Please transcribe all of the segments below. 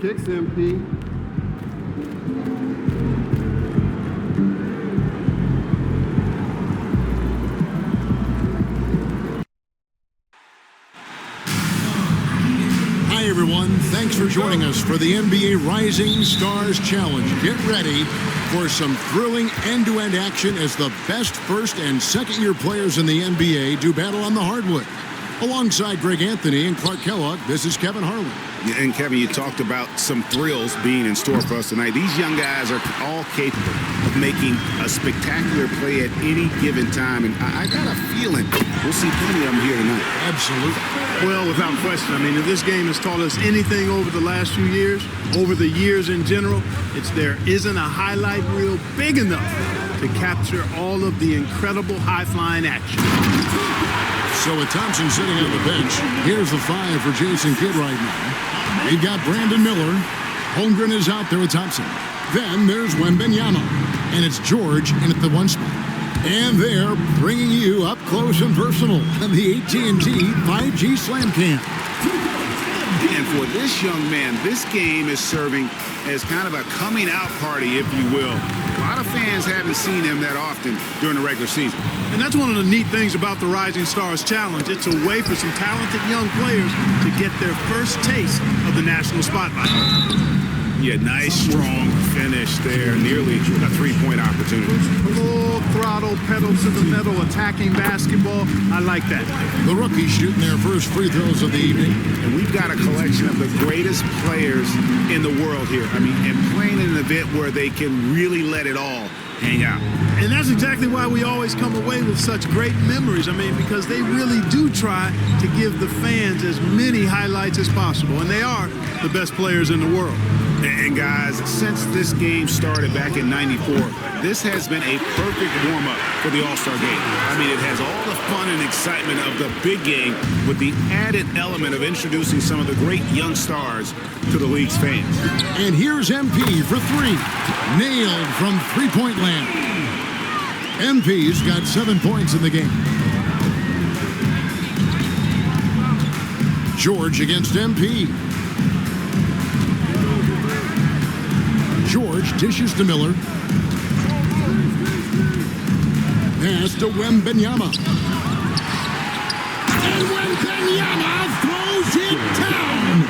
kicks, MP. Hi, everyone. Thanks for joining us for the NBA Rising Stars Challenge. Get ready for some thrilling end-to-end action as the best first and second-year players in the NBA do battle on the hardwood. Alongside Greg Anthony and Clark Kellogg, this is Kevin Harlan. And Kevin, you talked about some thrills being in store for us tonight. These young guys are all capable of making a spectacular play at any given time. And I got a feeling we'll see plenty of them here tonight. Absolutely. Well, without question. I mean, if this game has taught us anything over the last few years, over the years in general, it's there isn't a highlight reel big enough to capture all of the incredible high-flying action. So with Thompson sitting on the bench, here's the 5 for Jason Kidd right now. We've got Brandon Miller. Holmgren is out there with Thompson. Then there's Wembanyama. And it's George in at the 1 spot. And they're bringing you up close and personal on the AT&T 5G Slam Cam. And for this young man, this game is serving as kind of a coming out party, if you will. A lot of fans haven't seen him that often during the regular season. And that's one of the neat things about the Rising Stars Challenge. It's a way for some talented young players to get their first taste of the national spotlight. Yeah, nice, strong finish there. Nearly a three-point opportunity. Full throttle, pedal to the metal, attacking basketball. I like that. The rookies shooting their first free throws of the evening. And we've got a collection of the greatest players in the world here. I mean, and playing in an event where they can really let it all hang out. And that's exactly why we always come away with such great memories. I mean, because they really do try to give the fans as many highlights as possible. And they are the best players in the world. And guys, since this game started back in '94, this has been a perfect warm-up for the All-Star game. I mean, it has all the fun and excitement of the big game with the added element of introducing some of the great young stars to the league's fans. And here's MP for 3. Nailed from three-point land. MP's got 7 points in the game. George against MP. George dishes to Miller. Pass to Wembanyama. And Wembanyama throws it down.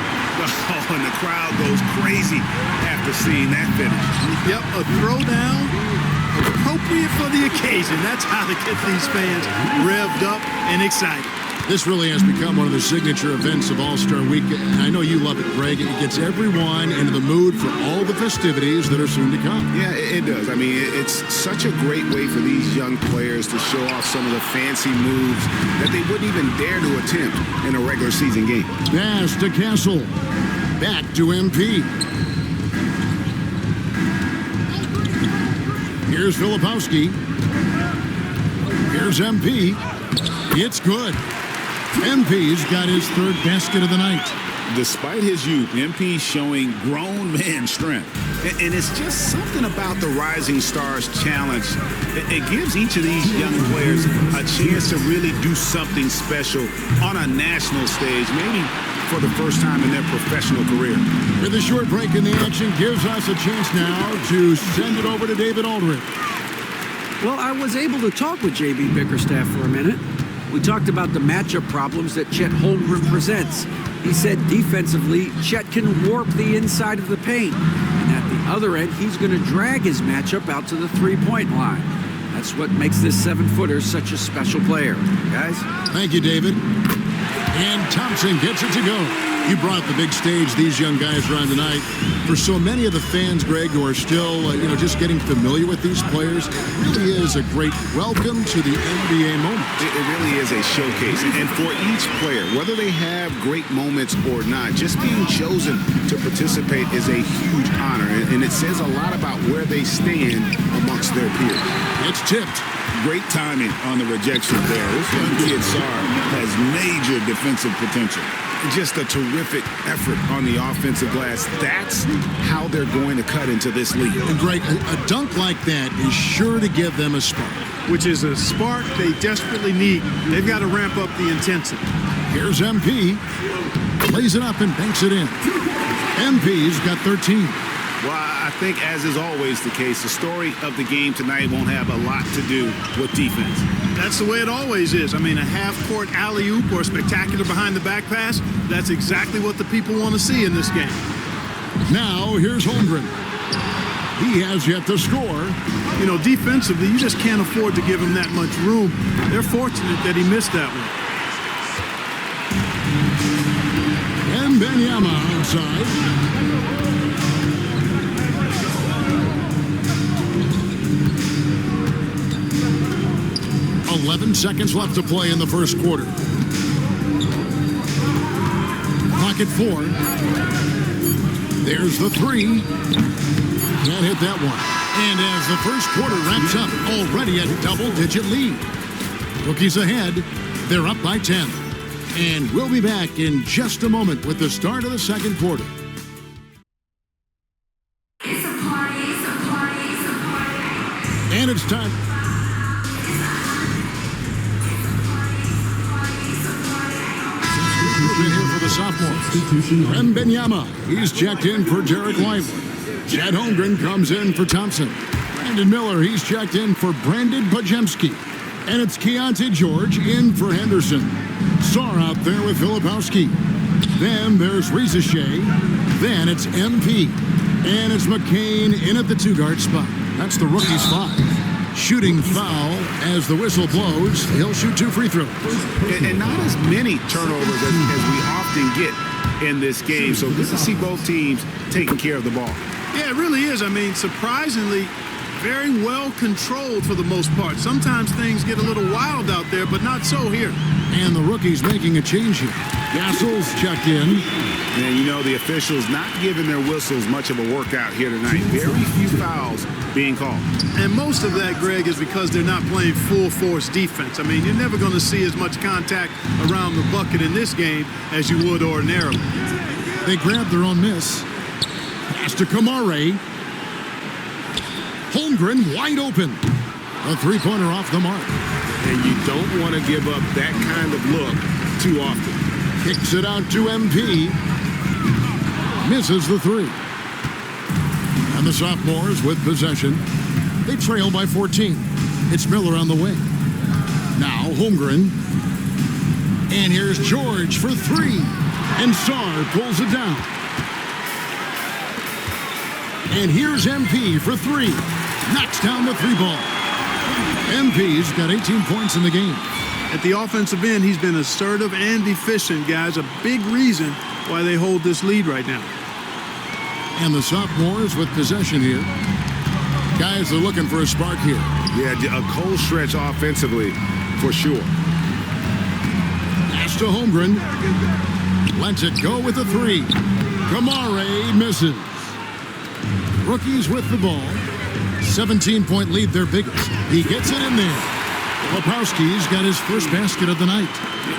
Oh, and the crowd goes crazy after seeing that finish. Yep, a throwdown appropriate for the occasion. That's how to get these fans revved up and excited. This really has become one of the signature events of All-Star Week. And I know you love it, Greg. It gets everyone into the mood for all the festivities that are soon to come. Yeah, it does. I mean, it's such a great way for these young players to show off some of the fancy moves that they wouldn't even dare to attempt in a regular season game. Pass to Castle. Back to MP. Here's Filipowski. Here's MP. It's good. MP's got his 3rd basket of the night. Despite his youth, MP's showing grown man strength. And it's just something about the Rising Stars Challenge. It gives each of these young players a chance to really do something special on a national stage, maybe for the first time in their professional career. With a short break in the action, gives us a chance now to send it over to David Aldridge. Well, I was able to talk with J.B. Bickerstaff for a minute. We talked about the matchup problems that Chet Holmgren presents. He said defensively, Chet can warp the inside of the paint. And at the other end, he's going to drag his matchup out to the three-point line. That's what makes this 7-footer such a special player. Guys? Thank you, David. And Thompson gets it to go. You brought the big stage these young guys are on tonight. For so many of the fans, Greg, who are still, just getting familiar with these players, it really is a great welcome to the NBA moment. It really is a showcase. And for each player, whether they have great moments or not, just being chosen to participate is a huge honor. And it says a lot about where they stand amongst their peers. It's tipped. Great timing on the rejection there. This young kid, Sar, has major defensive potential. Just a terrific effort on the offensive glass. That's how they're going to cut into this league. And Greg, a dunk like that is sure to give them a spark. Which is a spark they desperately need. They've got to ramp up the intensity. Here's MP. Plays it up and banks it in. MP's got 13. Well, I think, as is always the case, the story of the game tonight won't have a lot to do with defense. That's the way it always is. I mean, a half-court alley-oop or a spectacular behind-the-back pass, that's exactly what the people want to see in this game. Now, here's Holmgren. He has yet to score. You know, defensively, you just can't afford to give him that much room. They're fortunate that he missed that one. And Benyama outside. Seconds left to play in the first quarter. Clock at 4. There's the 3. Can't hit that one. And as the first quarter wraps up, already a double-digit lead. Rookies ahead. They're up by 10. And we'll be back in just a moment with the start of the second quarter. It's a party, it's a party, it's a party. And it's time. Here for the sophomore. Benyama. He's checked in for Derek Lively. Chad Holmgren comes in for Thompson. Brandon Miller, he's checked in for Brandon Pajemski. And it's Keontae George in for Henderson. Sarr out there with Filipowski. Then there's Reza Shea. Then it's MP. And it's McCain in at the 2-guard spot. That's the rookie's 5. Shooting foul as the whistle blows. He'll shoot 2 free throws. And not as many turnovers as we often get in this game. So good to see both teams taking care of the ball. Yeah, it really is. I mean, surprisingly, very well controlled for the most part. Sometimes things get a little wild out there, but not so here. And the rookie's making a change here. Gassel's checked in. And, you know, the officials not giving their whistles much of a workout here tonight. Very few fouls being called. And most of that, Greg, is because they're not playing full-force defense. I mean, you're never going to see as much contact around the bucket in this game as you would ordinarily. They grab their own miss. Pass to Kemarin. Holmgren wide open. A 3-pointer off the mark. And you don't want to give up that kind of look too often. Kicks it out to MP. Misses the 3. And the sophomores with possession. They trail by 14. It's Miller on the wing. Now Holmgren. And here's George for 3. And Sarr pulls it down. And here's MP for 3. Knocks down the 3-ball. MP's got 18 points in the game. At the offensive end, he's been assertive and efficient, guys. A big reason why they hold this lead right now. And the sophomores with possession here. Guys are looking for a spark here. Yeah, a cold stretch offensively for sure. Pass to Holmgren. Lets it go with a 3. Kemarin misses. Rookies with the ball. 17-point lead, their biggest. He gets it in there. Filipowski's got his first basket of the night.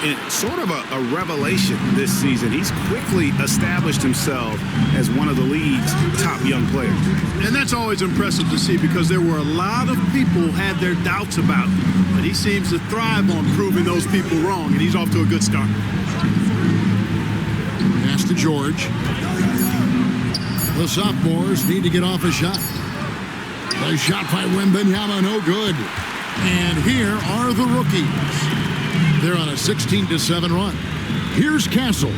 And sort of a revelation this season. He's quickly established himself as one of the league's top young players. And that's always impressive to see because there were a lot of people who had their doubts about him. But he seems to thrive on proving those people wrong, and he's off to a good start. Pass to George. The sophomores need to get off a shot. The shot by Wembanyama, no good. And here are the rookies. They're on a 16-7 run. Here's Castle.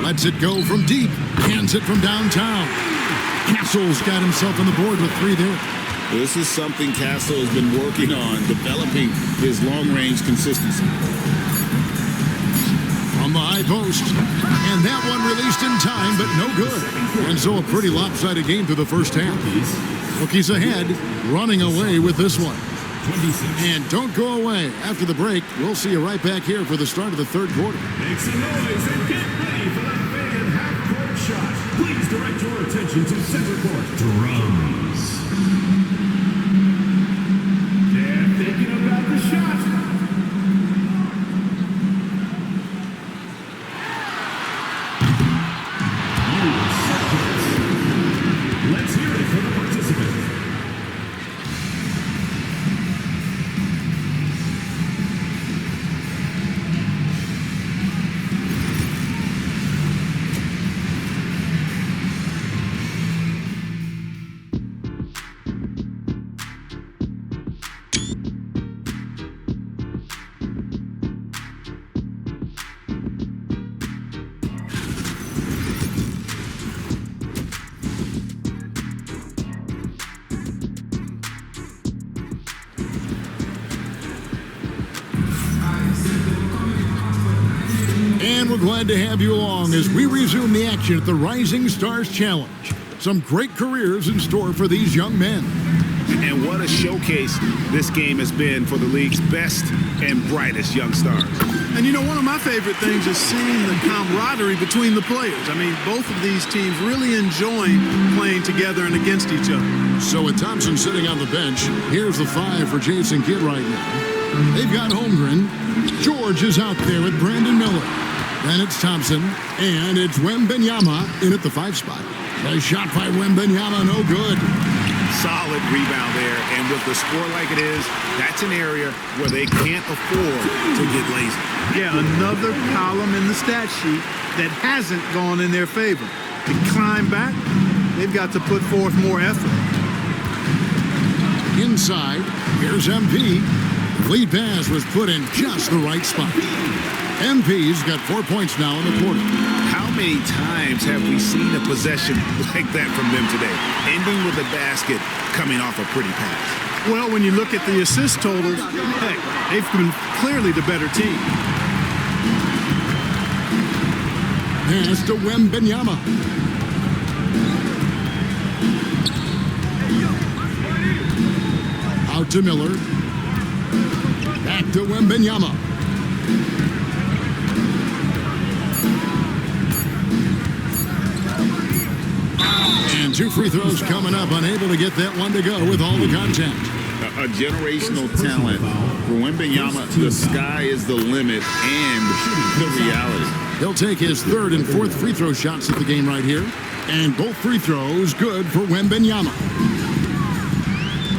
Lets it go from deep. Cans it from downtown. Castle's got himself on the board with 3 there. This is something Castle has been working on, developing his long-range consistency. From the high post. And that one released in time, but no good. And so a pretty lopsided game through the first half. Rookies ahead, running away with this one. And don't go away. After the break, we'll see you right back here for the start of the third quarter. Make some noise and get ready for that big half-court shot. Please direct your attention to center court. Drums. They're thinking about the shot. Let's hear it for the participant. glad to have you along as we resume the action at the Rising Stars Challenge. Some great careers in store for these young men. And what a showcase this game has been for the league's best and brightest young stars. And you know, one of my favorite things is seeing the camaraderie between the players. I mean, both of these teams really enjoying playing together and against each other. So with Thompson sitting on the bench, here's the 5 for Jason Kidd right now. They've got Holmgren. George is out there with Brandon Miller. Then it's Thompson, and it's Wembanyama in at the 5 spot. A shot by Wembanyama, no good. Solid rebound there, and with the score like it is, that's an area where they can't afford to get lazy. Yeah, another column in the stat sheet that hasn't gone in their favor. To climb back, they've got to put forth more effort. Inside, here's MP. Lead pass was put in just the right spot. MP's got 4 points now in the quarter. How many times have we seen a possession like that from them today, ending with a basket coming off a pretty pass? Well, when you look at the assist totals, heck, they've been clearly the better team. Pass to Wembanyama. Out to Miller. Back to Wembanyama. And 2 free throws coming up. Unable to get that one to go with all the contact. A generational talent. For Wembanyama, the sky is the limit and the reality. He'll take his 3rd and 4th free throw shots at the game right here. And both free throws good for Wembanyama.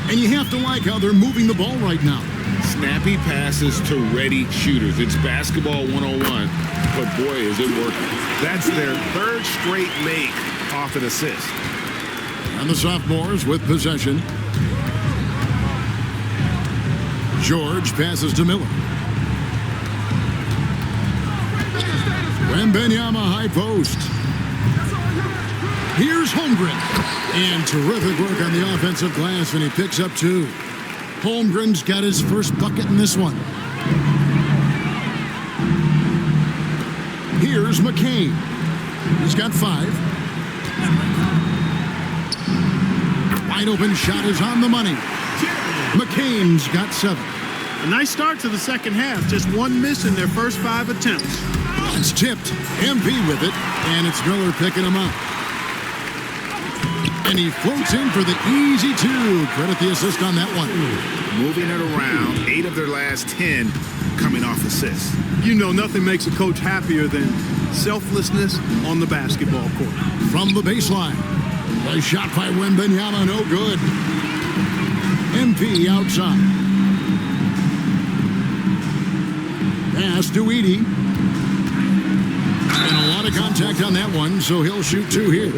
And you have to like how they're moving the ball right now. Snappy passes to ready shooters. It's basketball 101, but boy, is it working. That's their 3rd straight make off an assist. And the sophomores with possession. George passes to Miller. Wembanyama high post. Here's Holmgren. And terrific work on the offensive glass, and he picks up 2. Holmgren's got his first bucket in this one. Here's McCain. He's got 5. Wide open shot is on the money. McCain's got 7. A nice start to the second half. Just 1 miss in their first 5 attempts. It's tipped. MP with it, and it's Miller picking him up. And he floats in for the easy 2. Credit the assist on that one. Moving it around, 8 of their last 10 coming off assists. You know, nothing makes a coach happier than selflessness on the basketball court. From the baseline, a shot by Wembanyama, no good. MP outside. Pass to Edie. And a lot of contact on that one, so he'll shoot 2 here.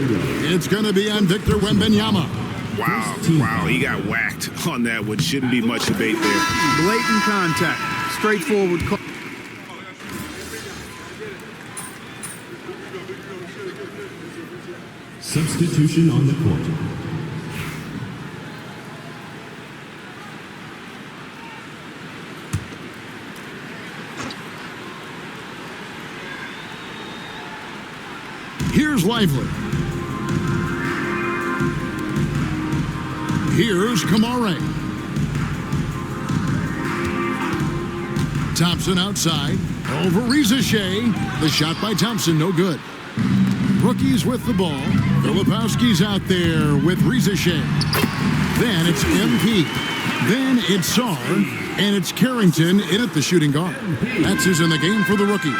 It's going to be on Victor Wembanyama. Wow, he got whacked on that one. Shouldn't be much debate there. Blatant contact, straightforward call. Substitution on the court. Here's Lively. Here's kemarin. Thompson outside. Over Reza Shea. The shot by Thompson, no good. Rookies with the ball. Filipowski's out there with Reza Shea. Then it's MP. Then it's Sarr. And it's Carrington in at the shooting guard. That's who's in the game for the rookies.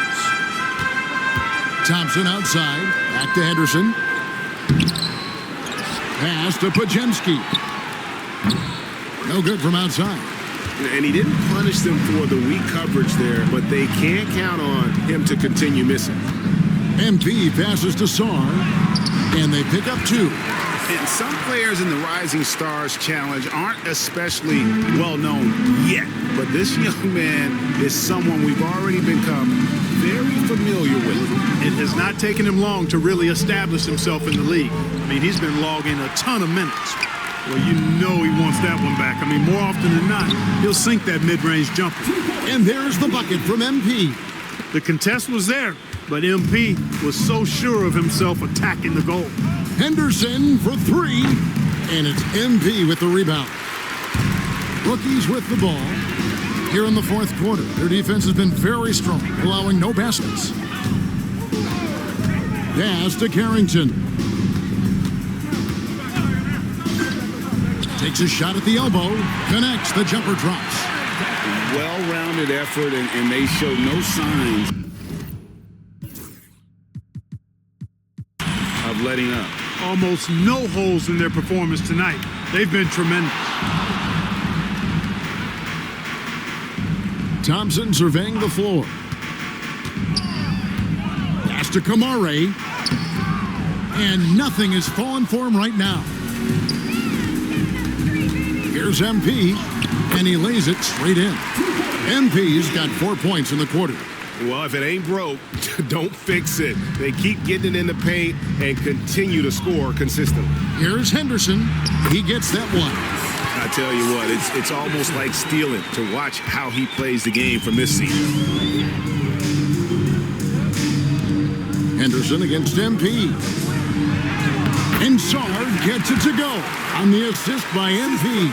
Thompson outside. Back to Henderson. Pass to Pajemski. No good from outside. And he didn't punish them for the weak coverage there, but they can't count on him to continue missing. MP passes to Sarr, and they pick up 2. And some players in the Rising Stars Challenge aren't especially well known yet, but this young man is someone we've already become very familiar with. It has not taken him long to really establish himself in the league. I mean, he's been logging a ton of minutes. Well, you know he wants that one back. I mean, more often than not, he'll sink that mid-range jumper. And there's the bucket from MP. The contest was there, but MP was so sure of himself attacking the goal. Henderson for three, and it's MP with the rebound. Rookies with the ball. Here in the fourth quarter, their defense has been very strong, allowing no baskets. Pass to Carrington. Takes a shot at the elbow, connects, the jumper drops. Well-rounded effort, and they show no signs of letting up. Almost no holes in their performance tonight. They've been tremendous. Thompson surveying the floor. Pass to Kemarin. And nothing is falling for him right now. Here's MP, and he lays it straight in. MP's got 4 points in the quarter. Well, if it ain't broke, don't fix it. They keep getting it in the paint and continue to score consistently. Here's Henderson. He gets that one. I tell you what, it's almost like stealing to watch how he plays the game from this season. Henderson against MP. And Sard gets it to go on the assist by MP.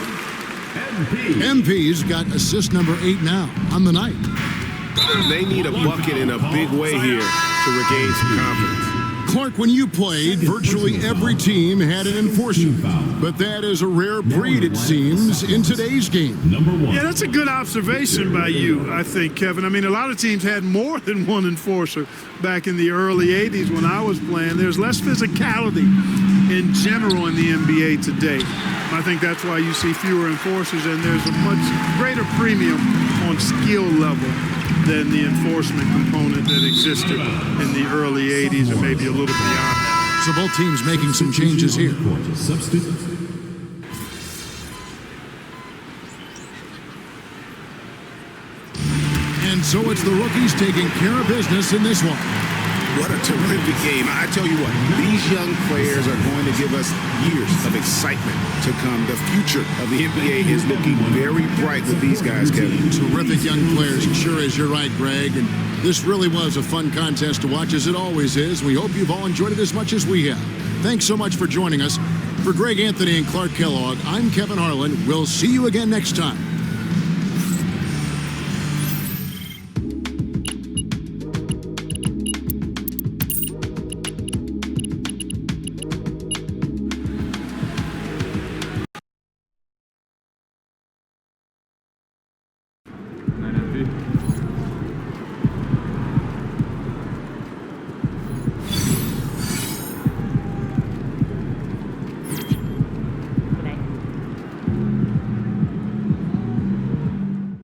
MP's got assist number 8 now on the night. They need a bucket in a big way here to regain some confidence. Clark, when you played, virtually every team had an enforcer. But that is a rare breed, it seems, in today's game. Yeah, that's a good observation by you, I think, Kevin. I mean, a lot of teams had more than one enforcer back in the early 80s when I was playing. There's less physicality in general in the NBA today. I think that's why you see fewer enforcers, and there's a much greater premium on skill level than the enforcement component that existed in the early 80s and maybe a little beyond that. So both teams making some changes here. And so it's the rookies taking care of business in this one. What a terrific game. I tell you what, these young players are going to give us years of excitement to come. The future of the NBA is looking very bright with these guys, Kevin. Terrific young players. It sure is. You're right, Greg. And this really was a fun contest to watch, as it always is. We hope you've all enjoyed it as much as we have. Thanks so much for joining us. For Greg Anthony and Clark Kellogg, I'm Kevin Harlan. We'll see you again next time.